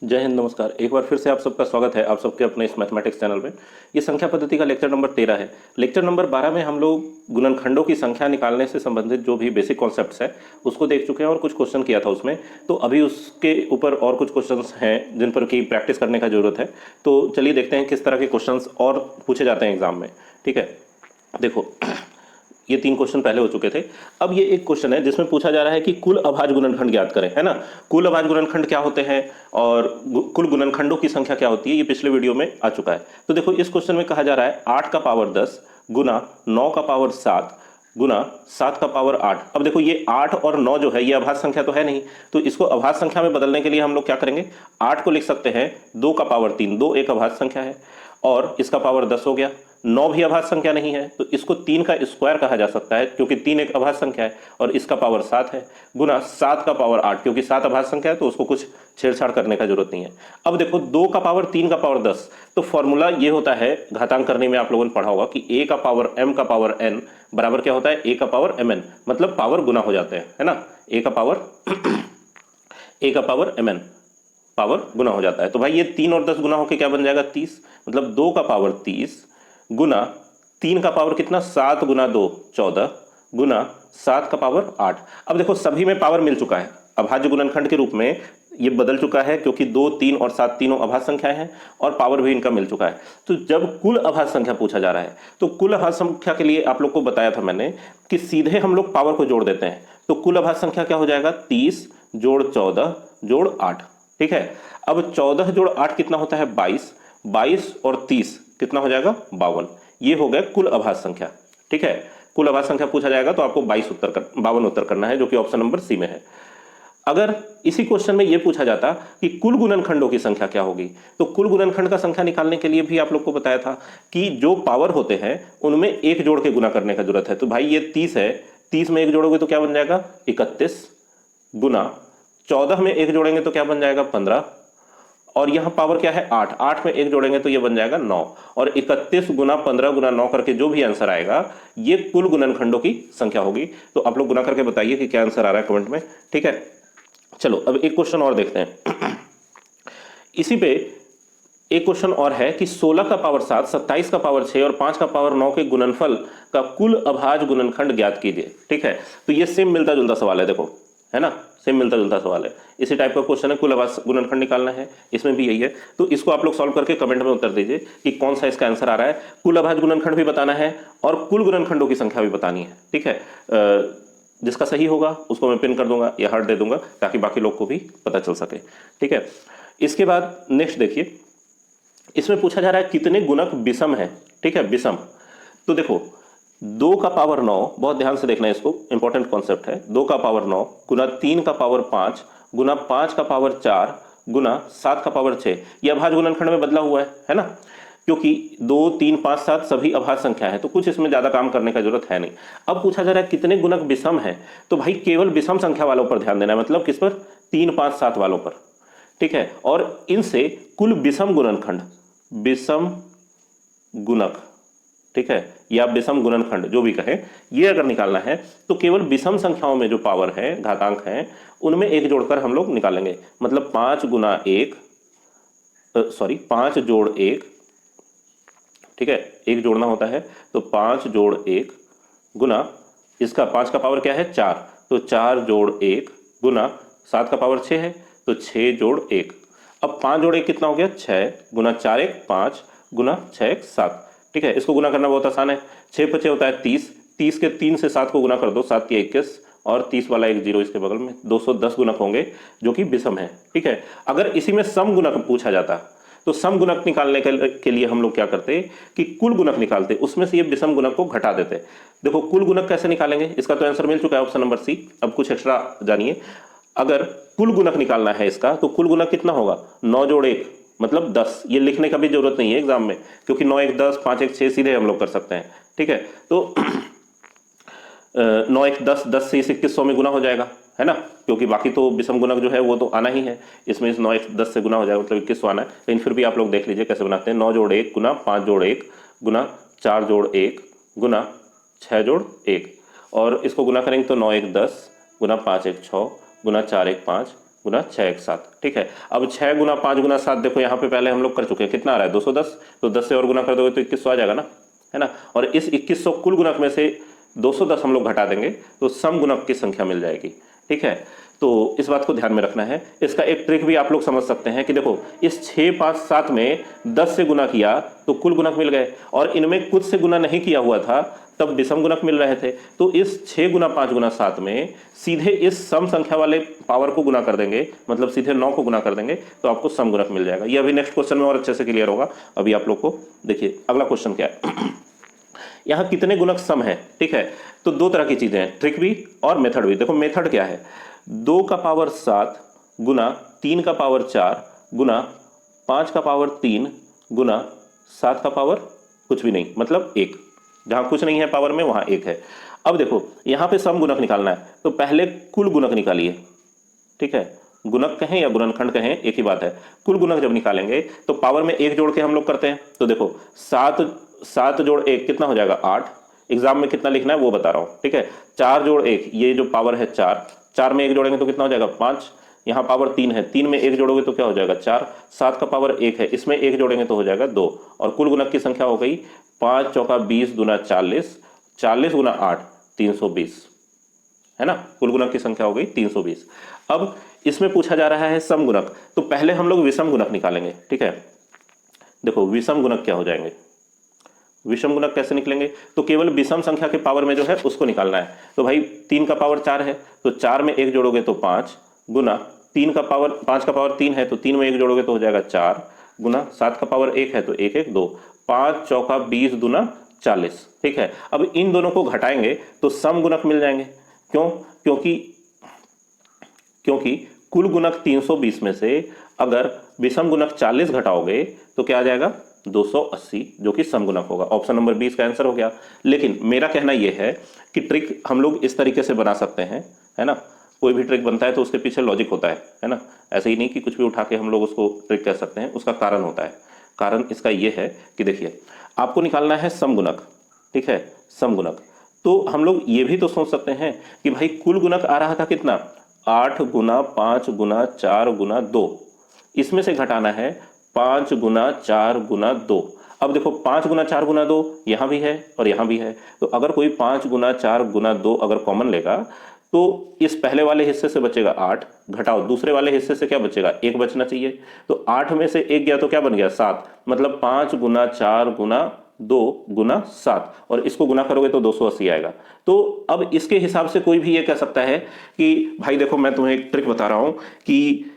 जय हिंद, नमस्कार। एक बार फिर से आप सबका स्वागत है आप सबके अपने इस मैथमेटिक्स चैनल में। ये संख्या पद्धति का लेक्चर नंबर 13 है। लेक्चर नंबर 12 में हम लोग गुणनखंडों की संख्या निकालने से संबंधित जो भी बेसिक कॉन्सेप्ट्स है उसको देख चुके हैं और कुछ क्वेश्चन किया था उसमें। तो अभी उसके ऊपर और कुछ क्वेश्चंस हैं जिन पर की प्रैक्टिस करने का जरूरत है। तो चलिए देखते हैं किस तरह के क्वेश्चंस और पूछे जाते हैं एग्जाम में। ठीक है, देखो ये 3 क्वेश्चन पहले हो चुके थे। अब ये एक क्वेश्चन है जिसमें पूछा जा रहा है कि कुल अभाज्य गुणनखंड ज्ञात करें, है ना। कुल अभाज्य गुणनखंड क्या होते हैं और कुल गुणनखंडों की संख्या क्या होती है, ये पिछले वीडियो में आ चुका है। तो देखो इस क्वेश्चन में कहा जा रहा है 8 का पावर 10 गुना 9 का पावर 7 गुना 7 का पावर 8। अब देखो ये 8 और 9 जो है ये अभाज्य संख्या तो है नहीं, तो इसको अभाज्य संख्या में बदलने के लिए हम लोग क्या करेंगे, 8 को लिख सकते हैं 2 का पावर 3, 2 एक अभाज्य संख्या है और इसका पावर 10 हो गया। 9 भी अभाज्य संख्या नहीं है तो इसको 3 का स्क्वायर कहा जा सकता है क्योंकि 3 एक अभाज्य संख्या है और इसका पावर 7 है, गुना 7 का पावर 8 क्योंकि 7 अभाज्य संख्या है तो उसको कुछ छेड़छाड़ करने का जरूरत नहीं है। अब देखो 2 का पावर 3 का पावर 10, तो फॉर्मूला ये होता है, घातांक करने में आप लोगों ने पढ़ा होगा कि a का पावर m का पावर n बराबर क्या होता है, a का पावर mn, मतलब पावर गुना हो जाते हैं, है ना। a का पावर mn पावर गुना हो जाता है। तो भाई ये 3 और 10 गुना होकर क्या बन जाएगा, 30, मतलब 2 का पावर 30 गुना 3 का पावर कितना, 7 गुना 2 14 गुना 7 का पावर 8। अब देखो सभी में पावर मिल चुका है, अभाज्य गुणनखंड के रूप में ये बदल चुका है क्योंकि 2 3 और 7 तीनों अभाज्य संख्याएं हैं और पावर भी इनका मिल चुका है। तो जब कुल अभाज्य संख्या पूछा जा रहा है तो कुल अभाज्य संख्या के लिए आप लोग को बताया था मैंने कि सीधे हम लोग पावर को जोड़ देते हैं। तो कुल अभाज्य संख्या क्या हो जाएगा, 30 जोड़ 14 जोड़ 8। ठीक है, अब 14 जोड़ 8 कितना होता है, 22, 22 और 30 कितना हो जाएगा, 52। ये हो गया कुल अभाज्य संख्या। ठीक है, कुल अभाज्य संख्या पूछा जाएगा तो आपको 52 उत्तर करना है जो कि ऑप्शन नंबर सी में है। अगर इसी क्वेश्चन में यह पूछा जाता कि कुल गुणनखंडों की संख्या क्या होगी, तो कुल गुणनखंड का संख्या निकालने के लिए भी आप लोग को बताया था कि जो पावर होते हैं उनमें एक जोड़ के गुना करने का जरूरत है। तो भाई ये 30 है, 30 में एक जोड़ोगे तो क्या बन जाएगा, 31 गुना 14 में एक जोड़ेंगे तो क्या बन जाएगा, 15, और यहां पावर क्या है, 8, 8 में एक जोड़ेंगे तो ये बन जाएगा 9, और 31 गुना 15 गुना 9 करके जो भी आंसर आएगा ये कुल गुणनखंडों की संख्या होगी। तो आप लोग गुना करके बताइए कि क्या आंसर आ रहा है कमेंट में। ठीक है, चलो अब एक क्वेश्चन और देखते हैं। इसी पे एक क्वेश्चन और है कि 16 का पावर 7, 27 का पावर 6 और 5 का पावर 9 के गुणनफल का कुल अभाज्य गुणनखंड ज्ञात कीजिए। ठीक है, तो ये सेम मिलता जुलता सवाल है, देखो है ना, सेम मिलता जुलता सवाल है। इसी टाइप का क्वेश्चन है, कुल अभाज्य गुणनखंड निकालना है, इसमें भी यही है। तो इसको आप लोग सॉल्व करके कमेंट में उत्तर दीजिए कि कौन सा इसका आंसर आ रहा है। कुल अभाज्य गुणनखंड भी बताना है और कुल गुणनखंडों की संख्या भी बतानी है। ठीक है, जिसका सही होगा उसको मैं पिन कर दूंगा या हार्ट दे दूंगा ताकि बाकी लोग को भी पता चल सके। ठीक है, इसके बाद नेक्स्ट देखिए, इसमें पूछा जा रहा है कितने गुणक विषम है। ठीक है, विषम, तो देखो 2 का पावर 9, बहुत ध्यान से देखना है इसको, इंपॉर्टेंट कॉन्सेप्ट है। 2 का पावर 9 गुना 3 का पावर 5 गुना 5 का पावर 4 गुना 7 का पावर 6, ये अभाज्य गुणनखंड में बदला हुआ है ना, क्योंकि 2 3 5 7 सभी अभाज्य संख्या है तो कुछ इसमें ज्यादा काम करने का जरूरत है नहीं। अब पूछा जा रहा है कितने गुणक विषम है, तो भाई केवल विषम संख्या वालों पर ध्यान देना है, मतलब किस पर, 3 5 7 वालों पर। ठीक है, और इनसे कुल विषम गुणनखंड, विषम गुणक, ठीक है, या विषम गुणनखंड जो भी कहें, ये अगर निकालना है तो केवल विषम संख्याओं में जो पावर है, घातांक है, उनमें एक जोड़कर हम लोग निकालेंगे। मतलब 5 गुना 1, सॉरी 5 जोड़ 1, ठीक है, एक जोड़ना होता है तो 5 जोड़ 1 गुना इसका 5 का पावर क्या है, 4, तो 4 जोड़ 1 गुना 7 का पावर 6 है तो 6 जोड़ 1। अब 5 जोड़ 1 कितना हो गया, 6 गुना 4 1 5 गुना 6 1 7। ठीक है, इसको गुना करना बहुत आसान है, 6 पचे होता है 30, 30 के 3 से 7 को गुना कर दो, 7 के 21 और 30 वाला एक जीरो इसके बगल में, 210 गुणक होंगे जो कि विषम है। ठीक है, अगर इसी में सम गुणक पूछा जाता तो सम गुणक निकालने के लिए हम लोग क्या करते कि कुल गुणक निकालते, उसमें से ये विषम गुणक को घटा देते। देखो कुल गुणक कैसे निकालेंगे, इसका तो आंसर मिल चुका है, ऑप्शन नंबर सी। अब कुछ एक्स्ट्रा जानिए, अगर कुल गुणक निकालना है इसका तो कुल गुणक कितना होगा, 9 जोड़ 1 मतलब 10। ये लिखने का भी जरूरत नहीं है एग्जाम में क्योंकि 9 1 10, 5 1 6 सीधे हम लोग कर सकते हैं। ठीक है, तो 9 1 10, 10 से इस 2100 में गुना हो जाएगा, है ना, क्योंकि बाकी तो विषम गुणक जो है वो तो आना ही है, इसमें इस 9 1 10 से गुना हो जाएगा मतलब 2100 आना है। लेकिन फिर भी आप लोग देख लीजिए कैसे बनाते हैं, 9 जोड़ 1 गुना 5 जोड़ 1 गुना 4 जोड़ 1 गुना 6 जोड़ 1, और इसको गुना करेंगे तो 9 1 10 गुना 5 1 6 गुना 4 1 5 गुना 6 एक 7, ठीक है। अब 6 गुना 5 गुना 7 देखो यहाँ पे पहले हम लोग कर चुके हैं, कितना आ रहा है 210, तो 10 से और गुना कर दोगे तो 2100 आ जाएगा ना, है ना। और इस 2100 कुल गुणक में से 210 हम लोग घटा देंगे तो सम गुणक की संख्या मिल जाएगी, ठीक है। तो इस बात को ध्यान में रखना है। इसका एक ट्रिक भी आप लोग समझ सकते हैं कि देखो इस 6 5 7 में 10 से गुना किया तो कुल गुणक मिल गए, और इनमें कुछ से गुना नहीं किया हुआ था तब विषम गुणक मिल रहे थे। तो इस 6 गुना 5 गुना 7 में सीधे इस सम संख्या वाले पावर को गुना कर देंगे, मतलब सीधे 9 को गुना कर देंगे तो आपको सम गुणक मिल जाएगा। ये अभी नेक्स्ट क्वेश्चन में और अच्छे से क्लियर होगा। अभी आप लोग को देखिए अगला क्वेश्चन क्या है। यहाँ कितने गुणक सम है, ठीक है। तो दो तरह की चीजें हैं, ट्रिक भी और मेथड भी। देखो मेथड क्या है, 2 का पावर 7 गुना 3 का पावर 4 गुना 5 का पावर 3 गुना 7 का पावर कुछ भी नहीं, मतलब 1। जहां कुछ नहीं है पावर में वहां 1 है। अब देखो यहां पे सम गुणक निकालना है तो पहले कुल गुणक निकालिए, ठीक है। गुणक कहें या गुणनखंड कहें एक ही बात है। कुल गुणक जब निकालेंगे तो पावर में 1 जोड़ के हम लोग करते हैं। तो देखो 7 जोड़ 1 कितना हो जाएगा 8। एग्जाम में कितना लिखना है वो बता रहा हूं, ठीक है। 4 जोड़ 1 ये जो पावर है 4 में 1 जोड़ेंगे तो कितना हो जाएगा 5। यहाँ पावर 3 है, 3 में 1 जोड़ोगे तो क्या हो जाएगा 4। 7 का पावर 1 है, इसमें 1 जोड़ेंगे तो हो जाएगा 2। और कुल गुणक की संख्या हो गई 5 चौका 20 गुना 40, 40 गुना 8 320, है ना। कुल गुणक की संख्या हो गई 320। अब इसमें पूछा जा रहा है सम गुणक, तो पहले हम लोग विषम गुणक निकालेंगे, ठीक है। देखो विषम गुणक क्या हो जाएंगे, विषम गुणक कैसे निकलेंगे, तो केवल विषम संख्या के पावर में जो है उसको निकालना है। तो भाई 3 का पावर 4 है तो 4 में 1 जोड़ोगे तो 5 गुना 5 का पावर 3 है तो 3 में 1 जोड़ोगे तो हो जाएगा 4 गुना 7 का पावर 1 है तो 1 1 2, 5 चौका 20 गुना 40, ठीक है। अब इन दोनों को घटाएंगे तो सम गुणक मिल जाएंगे। क्यों, क्योंकि कुल गुणक 320 में से अगर विषम गुणक 40 घटाओगे तो क्या आ जाएगा 280, जो कि सम गुणक होगा। ऑप्शन नंबर 20 का आंसर हो गया। लेकिन मेरा कहना यह है कि ट्रिक हम लोग इस तरीके से बना सकते हैं, है ना। कोई भी ट्रिक बनता है तो उसके पीछे लॉजिक होता है ना। ऐसे ही नहीं कि कुछ भी उठा के हम लोग उसको ट्रिक कह सकते हैं, उसका कारण होता है। कारण इसका यह है कि देखिए आपको निकालना है सम गुणक, ठीक है, सम गुणक। तो हम लोग ये भी तो सोच सकते हैं कि भाई कुल गुणक आ रहा था कितना 8 गुना 5 गुना 4 गुना 2, इसमें से घटाना है 5 गुना 4 गुना 2। अब देखो 5 गुना 4 गुना 2 यहां भी है और यहां भी है, तो अगर कोई 5 गुना 4 गुना 2 अगर कॉमन लेगा तो इस पहले वाले हिस्से से बचेगा 8, घटाओ दूसरे वाले हिस्से से क्या बचेगा 1 बचना चाहिए। तो 8 में से 1 गया तो क्या बन गया 7, मतलब 5 गुना 4 गुना 2 गुना 7, और इसको गुना करोगे तो 280 आएगा। तो अब इसके हिसाब से कोई भी ये कह सकता है कि भाई देखो मैं तुम्हें एक ट्रिक बता रहा हूं कि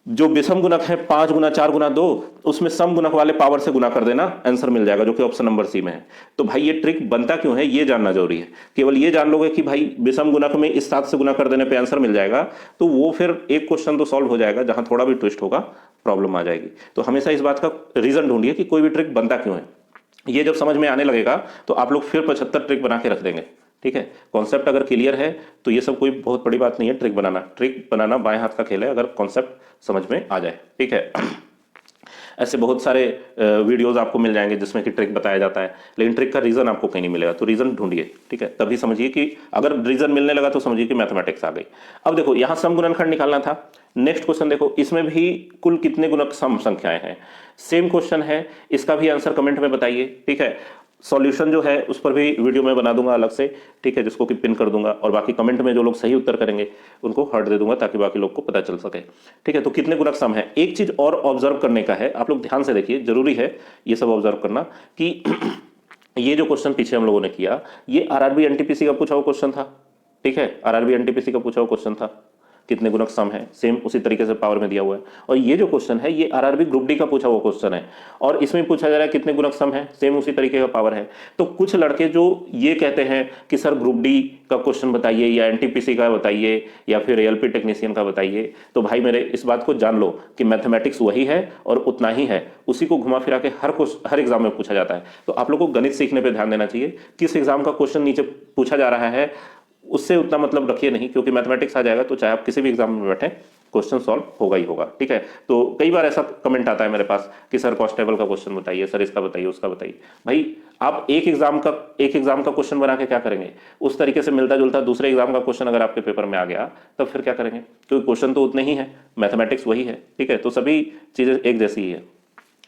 जो विषम गुणक है 5 गुना 4 गुना 2, उसमें सम गुणक वाले पावर से गुना कर देना, आंसर मिल जाएगा, जो कि ऑप्शन नंबर सी में है। तो भाई ये ट्रिक बनता क्यों है ये जानना जरूरी है। केवल ये जान लोगे कि भाई विषम गुणक में इस 7 से गुना कर देने पे आंसर मिल जाएगा, तो वो फिर एक क्वेश्चन तो सॉल्व हो जाएगा, जहां थोड़ा भी ट्विस्ट होगा प्रॉब्लम आ जाएगी। तो हमेशा इस बात का रीजन ढूंढिए कि कोई भी ट्रिक बनता क्यों है। ये जब समझ में आने लगेगा तो आप लोग फिर 75 ट्रिक बना के रख देंगे, ठीक है। कॉन्सेप्ट अगर क्लियर है तो ये सब कोई बहुत बड़ी बात नहीं है। ट्रिक बनाना बाएं हाथ का खेल है, अगर कॉन्सेप्ट समझ में आ जाए, ठीक है। ऐसे बहुत सारे वीडियोस आपको मिल जाएंगे जिसमें कि ट्रिक बताया जाता है, लेकिन ट्रिक का रीजन आपको कहीं नहीं मिलेगा। तो रीजन ढूंढिए, ठीक है, तभी समझिए कि अगर रीजन मिलने लगा तो समझिए कि मैथमेटिक्स आ गई। अब देखो यहां सम गुणनखंड निकालना था। नेक्स्ट क्वेश्चन देखो, इसमें भी कुल कितने गुणक सम संख्याएं हैं, सेम क्वेश्चन है, इसका भी आंसर कमेंट में बताइए, ठीक है। सॉल्यूशन जो है उस पर भी वीडियो में बना दूंगा अलग से, ठीक है, जिसको कि पिन कर दूंगा, और बाकी कमेंट में जो लोग सही उत्तर करेंगे उनको हार्ट दे दूंगा ताकि बाकी लोग को पता चल सके, ठीक है। तो कितने गुणक सम है। एक चीज और ऑब्जर्व करने का है, आप लोग ध्यान से देखिए, जरूरी है ये सब ऑब्जर्व करना कि ये जो क्वेश्चन पीछे हम लोगों ने किया ये आरआरबी एनटीपीसी का पूछा हुआ क्वेश्चन था, ठीक है। आरआरबी एनटीपीसी का पूछा हुआ क्वेश्चन था, कितने गुणक सम है, सेम उसी तरीके से पावर में दिया हुआ है। और ये जो क्वेश्चन है ये आरआरबी ग्रुप डी का पूछा हुआ क्वेश्चन है, और इसमें पूछा जा रहा है कितने गुणक सम है, सेम उसी तरीके का पावर है। तो कुछ लड़के जो ये कहते हैं कि सर ग्रुप डी का क्वेश्चन बताइए, या एनटीपीसी का बताइए, या फिर एएलपी टेक्नीशियन का बताइए, तो भाई मेरे इस बात को जान लो कि मैथमेटिक्स वही है और उतना ही है, उसी को घुमा फिरा के हर एग्जाम में पूछा जाता है। तो आप लोग को गणित सीखने पर ध्यान देना चाहिए, किस एग्जाम का क्वेश्चन नीचे पूछा जा रहा है उससे उतना मतलब रखिए नहीं, क्योंकि मैथमेटिक्स आ जाएगा तो चाहे आप किसी भी एग्जाम में बैठे क्वेश्चन सॉल्व होगा ही होगा। ठीक है, तो कई बार ऐसा कमेंट आता है मेरे पास कि सर कांस्टेबल का क्वेश्चन बताइए, सर इसका बताइए, उसका बताइए। भाई आप एक एग्जाम का क्वेश्चन बना के क्या करेंगे, उस तरीके से मिलता जुलता दूसरे एग्जाम का क्वेश्चन अगर आपके पेपर में आ गया तब फिर क्या करेंगे, क्योंकि क्वेश्चन तो उतने ही है, मैथमेटिक्स वही है। ठीक है, तो सभी चीजें एक जैसी ही है।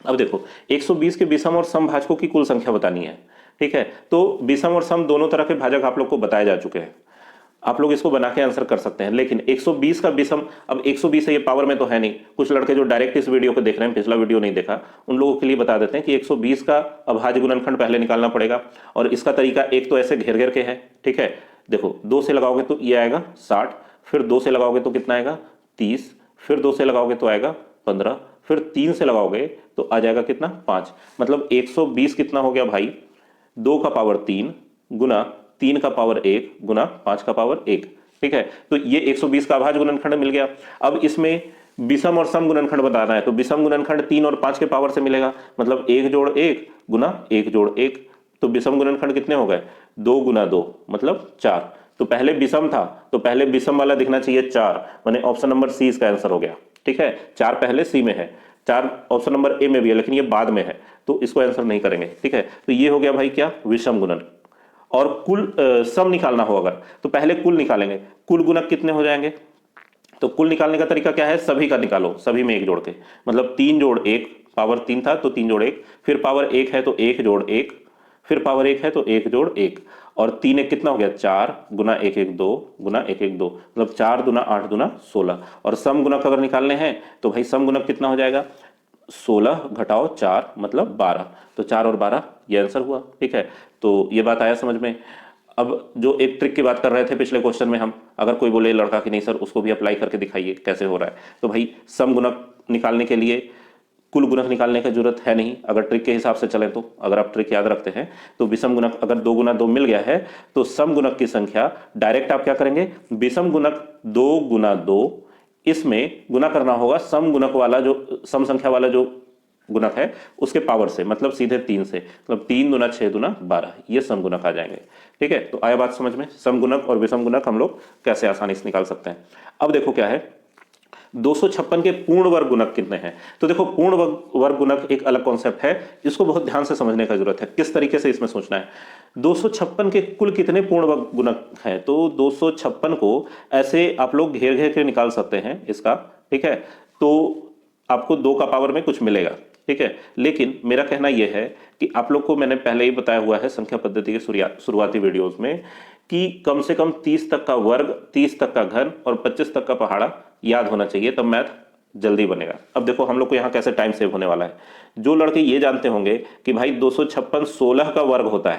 अब देखो 120 के विषम और सम भाजकों की कुल संख्या बतानी है। ठीक है, तो विषम और सम दोनों तरह के भाजक आप लोग को बताए जा चुके हैं, आप लोग इसको बना के आंसर कर सकते हैं। लेकिन 120 का विषम, अब 120 है, ये पावर में तो है नहीं, कुछ लड़के जो डायरेक्ट इस वीडियो को देख रहे हैं, पिछला वीडियो नहीं देखा, उन लोगों के लिए बता देते हैं कि 120 का अभाज्य गुणनखंड पहले निकालना पड़ेगा। और इसका तरीका एक तो ऐसे घेर घेर के है। ठीक है, देखो 2 से लगाओगे तो ये आएगा 60, फिर 2 से लगाओगे तो कितना आएगा 30, फिर 2 से लगाओगे तो आएगा 15, फिर 3 से लगाओगे तो आ जाएगा कितना 5। मतलब 120 कितना हो गया भाई, 2 का पावर 3 गुना 3 का पावर 1 गुना 5 का पावर 1। ठीक है, तो ये 120 का अभाज्य गुणनखंड मिल गया। अब इसमें विषम और सम गुणनखंड बताना है, तो विषम गुणनखंड 3 और 5 के पावर से मिलेगा, मतलब 1 जोड़ 1 गुना 1 जोड़ 1। तो विषम गुणनखंड कितने हो गए, 2 गुना 2 मतलब 4। तो पहले विषम था तो पहले विषम वाला दिखना चाहिए 4, माने ऑप्शन नंबर सी इसका आंसर हो गया। ठीक है, 4 पहले सी में है, 4 ऑप्शन नंबर ए में भी है, लेकिन ये बाद में है तो इसको आंसर नहीं करेंगे। ठीक है, तो ये हो गया भाई क्या, विषम गुणन। और कुल सम निकालना हो अगर, तो पहले कुल निकालेंगे, कुल गुणक कितने हो जाएंगे, तो कुल निकालने का तरीका क्या है, सभी का निकालो, सभी में 1 जोड़ के, मतलब 3 जोड़ 1, पावर 3 था तो 3 जोड़ 1, फिर पावर 1 है तो 1 जोड़ 1, फिर पावर 1 है तो 1 जोड़ 1, और 3 1 कितना हो गया 4 गुना 1 1 2 गुना 1 1 2, मतलब 4 दुना 8 दुना 16। और सम गुणक अगर निकालने हैं तो भाई सम गुणक कितना हो जाएगा, 16 घटाओ 4 मतलब 12, तो 4 और 12 ये आंसर हुआ। ठीक है, तो ये बात आया समझ में। अब जो एक ट्रिक की बात कर रहे थे पिछले क्वेश्चन में हम, अगर कोई बोले लड़का कि नहीं सर उसको भी अप्लाई करके दिखाइए कैसे हो रहा है, तो भाई सम गुणक निकालने के लिए कुल गुणक निकालने की जरूरत है नहीं, अगर ट्रिक के हिसाब से चले तो। अगर आप ट्रिक याद रखते हैं तो विषम गुणक अगर 2 गुना 2 मिल गया है तो सम गुणक की संख्या डायरेक्ट आप क्या करेंगे, विषम गुणक 2 गुना 2, इसमें गुना करना होगा सम गुणक वाला, जो सम संख्या वाला जो गुणक है उसके पावर से, मतलब सीधे 3 से, मतलब 3 दुना 6 दुना 12, ये सम गुणक आ जाएंगे। ठीक है, तो आया बात समझ में, सम गुणक और विषम गुणक हम लोग कैसे आसानी से निकाल सकते हैं। अब देखो क्या है, 256 के पूर्ण वर्ग गुणक कितने हैं, तो देखो पूर्ण वर्ग गुणक एक अलग कॉन्सेप्ट है, इसको बहुत ध्यान से समझने की जरूरत है, किस तरीके से इसमें सोचना है। 256 के कुल कितने पूर्ण वर्ग गुणक हैं, तो 256 को ऐसे आप लोग घेर घेर के निकाल सकते हैं इसका। ठीक है, तो आपको 2 का पावर में कुछ मिलेगा। ठीक है, लेकिन मेरा कहना यह है कि आप लोग को मैंने पहले ही बताया हुआ है संख्या पद्धति के शुरुआती वीडियोस में कि कम से कम 30 तक का वर्ग, 30 तक का घन और 25 तक का पहाड़ा याद होना चाहिए, तब मैथ जल्दी बनेगा। अब देखो हम लोग को यहाँ कैसे टाइम सेव होने वाला है। जो लड़के ये जानते होंगे कि भाई 256 16 का वर्ग होता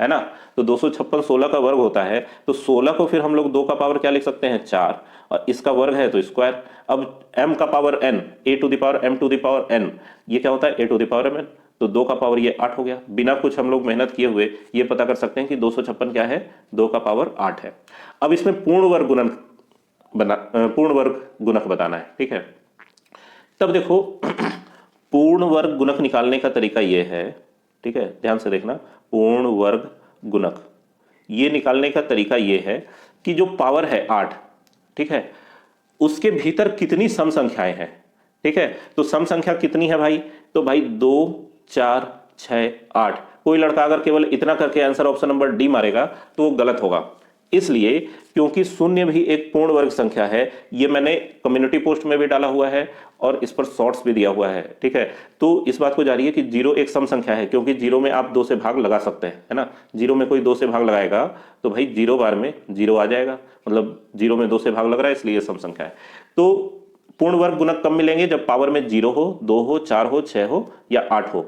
है ना, तो 256 16 का वर्ग होता है, तो 16 को फिर हम लोग 2 का पावर क्या लिख सकते हैं 4, और इसका वर्ग है तो स्क्वायर। अब m का power n, a to the power m to the power n, ये क्या होता है a to the power m, तो 2 का पावर ये 8 हो गया। बिना कुछ हम लोग मेहनत किए हुए ये पता कर सकते हैं कि 256 क्या है, 2 का पावर 8 है। अब इसमें पूर्ण वर्ग गुणक बताना है। ठीक है, तब देखो पूर्ण वर्ग गुणक निकालने का तरीका यह है। ठीक है, ध्यान से देखना, पूर्ण वर्ग गुणक ये निकालने का तरीका यह है कि जो पावर है 8, ठीक है, उसके भीतर कितनी सम संख्याएं हैं। ठीक है, तो सम संख्या कितनी है भाई, तो भाई 2 4 6 8। कोई लड़का अगर केवल इतना करके आंसर ऑप्शन नंबर डी मारेगा तो वो गलत होगा, इसलिए क्योंकि शून्य भी एक पूर्ण वर्ग संख्या है। ये मैंने कम्युनिटी पोस्ट में भी डाला हुआ है और इस पर शॉर्ट्स भी दिया हुआ है। ठीक है, तो इस बात को जानिए कि 0 एक सम संख्या है, क्योंकि 0 में आप 2 से भाग लगा सकते हैं, है ना। 0 में कोई 2 से भाग लगाएगा तो भाई 0 बार में 0 आ जाएगा, मतलब 0 में 2 से भाग लग रहा है, इसलिए सम संख्या है। तो पूर्ण वर्ग गुणक कब मिलेंगे, जब पावर में 0 हो, 2 हो, 4 हो, 6 हो या 8 हो,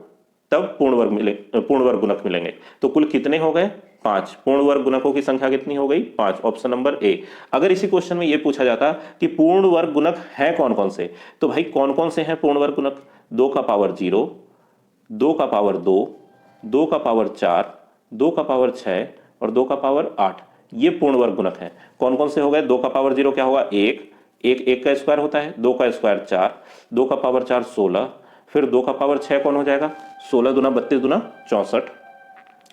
तब पूर्ण वर्ग गुणक मिलेंगे। तो कुल कितने हो गए, 5। पूर्ण वर्ग गुणकों की संख्या कितनी हो गई, 5, ऑप्शन नंबर ए। अगर इसी क्वेश्चन में यह पूछा जाता कि पूर्ण वर्ग गुणक हैं कौन कौन से, तो भाई कौन कौन से हैं पूर्ण वर्ग गुणक, 2 का पावर 0, 2 का पावर 2, 2 का पावर 4, 2 का पावर 6 और 2 का पावर 8, ये पूर्ण वर्ग गुणक हैं। कौन कौन से हो गए, 2 का पावर 0 क्या होगा, 1 का स्क्वायर होता है, 2 का स्क्वायर 4, 2 का पावर 4 16, फिर 2 का पावर 6 कौन हो जाएगा, 16 दूना 32 दूना 64,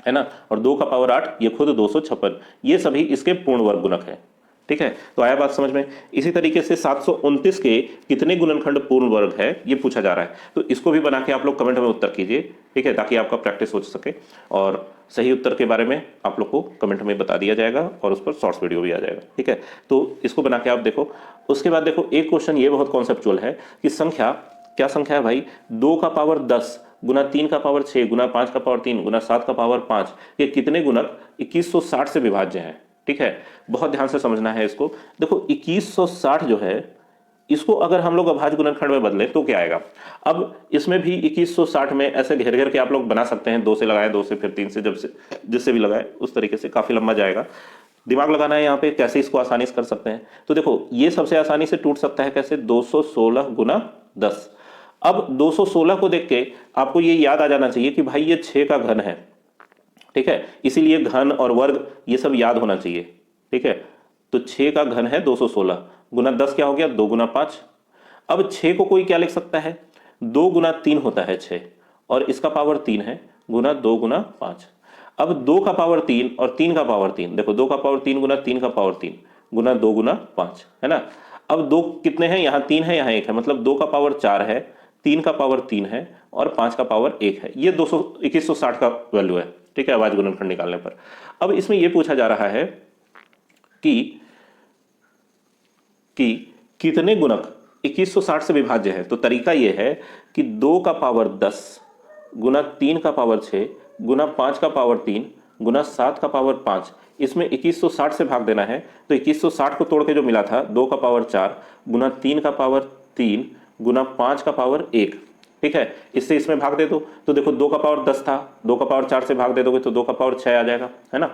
है ना, और 2 का पावर 8 ये खुद 256, ये सभी इसके पूर्ण वर्ग गुणक है। ठीक है, तो आया बात समझ में। इसी तरीके से 729 के कितने गुणनखंड पूर्ण वर्ग है ये पूछा जा रहा है, तो इसको भी बना के आप लोग कमेंट में उत्तर कीजिए, ठीक है, ताकि आपका प्रैक्टिस हो सके और सही उत्तर के बारे में आप लोग को कमेंट में बता दिया जाएगा और उस पर शॉर्ट्स वीडियो भी आ जाएगा, ठीक है। तो इसको बना के आप देखो। उसके बाद देखो एक क्वेश्चन ये बहुत कॉन्सेप्चुअल है कि संख्या, क्या संख्या है भाई, 2 का पावर 10 गुना 3 का पावर 6 गुना 5 का पावर 3 गुना 7 का पावर 5, ये कितने गुणक 2160 से विभाज्य हैं, ठीक है। बहुत ध्यान से समझना है इसको। देखो 2160 जो है, इसको अगर हम लोग अभाज्य गुणनखंड में बदलें तो क्या आएगा। अब इसमें भी 2160 में ऐसे घेर घेर के आप लोग बना सकते हैं, 2 से लगाए, 2 से, फिर 3 से, जब से जिससे भी लगाए उस तरीके से, काफी लंबा जाएगा। दिमाग लगाना है यहाँ पे कैसे इसको आसानी से कर सकते हैं। तो देखो ये सबसे आसानी से टूट सकता है कैसे, 216 गुना 10। अब 216 को देख के आपको ये याद आ जाना चाहिए कि भाई ये 6 का घन है, ठीक है, इसीलिए घन और वर्ग ये सब याद होना चाहिए, ठीक है। तो 6 का घन है 216 गुना 10 क्या हो गया, 2 गुना 5। अब 6 को कोई क्या लिख सकता है, 2 गुना 3 होता है 6, और इसका पावर 3 है, गुना 2 गुना 5। अब 2 का पावर 3 और 3 का पावर 3, देखो 2 का पावर 3 गुना 3 का पावर 3 गुना 2 गुना 5, है ना। अब 2 कितने हैं, यहाँ 3 है, यहाँ 1 है, मतलब 2 का पावर 4 है, 3 का पावर 3 है और 5 का पावर 1 है। ये 2160 का वैल्यू है, ठीक है, अभाज्य गुणनखंड निकालने पर। अब इसमें यह पूछा जा रहा है कि कितने गुणक 2160 से विभाज्य है। तो तरीका यह है कि 2 का पावर 10 गुना 3 का पावर 6 गुना 5 का पावर 3 गुना 7 का पावर 5, इसमें 2160 से भाग देना है। तो 2160 को तोड़ के जो मिला था, 2 का पावर 4 गुना 3 का पावर 3 गुना 5 का पावर 1, ठीक है, इससे इसमें भाग दे दो। तो देखो 2 का पावर 10 था, 2 का पावर 4 से भाग दे दोगे तो 2 का पावर 6 आ जाएगा, है ना।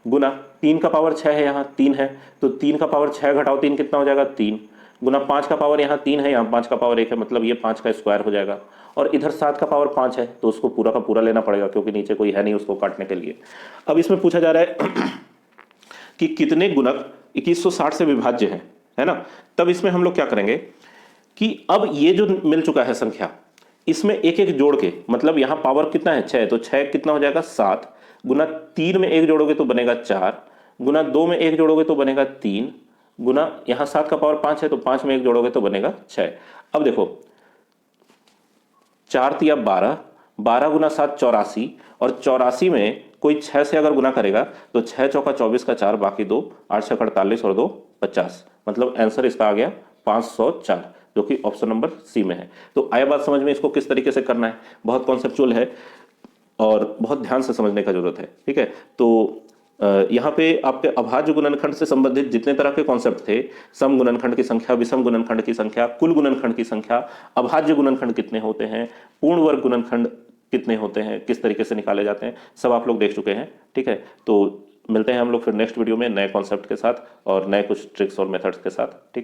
गुना 3 का पावर 6 है, यहाँ 3 है, तो 3 का पावर 6 घटाओ 3 कितना हो जाएगा, 3 गुना 5 का पावर, यहाँ 3 है, यहाँ 5 का पावर 1 है, मतलब ये 5 का स्क्वायर हो जाएगा। और इधर 7 का पावर 5 है, तो उसको पूरा का पूरा लेना पड़ेगा क्योंकि नीचे कोई है नहीं उसको काटने के लिए। अब इसमें पूछा जा रहा है कि कितने गुणक 2160 से विभाज्य हैं, है ना। तब इसमें हम लोग क्या करेंगे कि अब ये जो मिल चुका है संख्या, इसमें एक एक जोड़ के, मतलब यहाँ पावर कितना है 6, तो 6 कितना हो जाएगा 7 गुना 3 में 1 जोड़ोगे तो बनेगा 4 गुना 2 में 1 जोड़ोगे तो बनेगा 3 गुना यहाँ 7 का पावर 5 है तो 5 में 1 जोड़ोगे तो बनेगा 6। अब देखो 4 तिया 12, 12 गुना 7 84, और 84 में कोई 6 से अगर गुना करेगा तो 6 चौका 24 का 4, बाकी 2, 8 6 48 और 2 50, मतलब आंसर इसका आ गया 504, जो कि ऑप्शन नंबर सी में है। तो आया बात समझ में, इसको किस तरीके से करना है, बहुत कॉन्सेप्चुअल है और बहुत ध्यान से समझने का जरूरत है, ठीक है। तो यहाँ पे आपके अभाज्य गुणनखंड से संबंधित जितने तरह के कॉन्सेप्ट थे, सम गुणनखंड की संख्या, विषम गुणनखंड की संख्या, कुल गुणनखंड की संख्या, अभाज्य गुणनखंड कितने होते हैं, पूर्ण वर्ग गुणनखंड कितने होते हैं, किस तरीके से निकाले जाते हैं, सब आप लोग देख चुके हैं, ठीक है। तो मिलते हैं हम लोग फिर नेक्स्ट वीडियो में नए कॉन्सेप्ट के साथ और नए कुछ ट्रिक्स और मेथड्स के साथ, ठीक है।